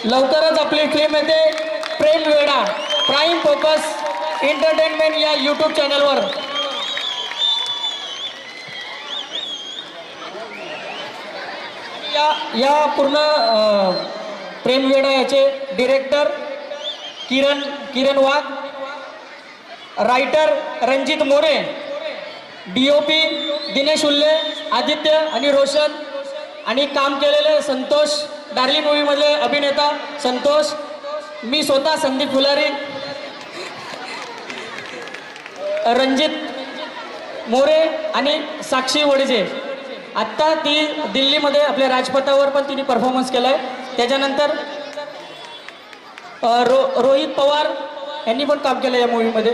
लवकरच आपली फिल्म येते प्रेम वेडा प्राईम फोकस एंटरटेनमेंट या यूट्यूब चॅनलवर। या पूर्ण प्रेम वेडा याचे डिरेक्टर किरण वाघ, रायटर रणजित मोरे, DOP दिनेश उल्ले, आदित्य आणि रोशन, आणि काम केलेले संतोष, डार्लिंग मूवी मधले अभिनेता संतोष, मी स्वतः संदीप फुलारी, रणजित मोरे आणि साक्षी वडजे। आत्ता ती दिल्लीमध्ये आपल्या राजपथावर पण तिने परफॉर्मन्स केलाय। त्याच्यानंतर रोहित पवार यांनी पण काम केलं या मूवीमध्ये।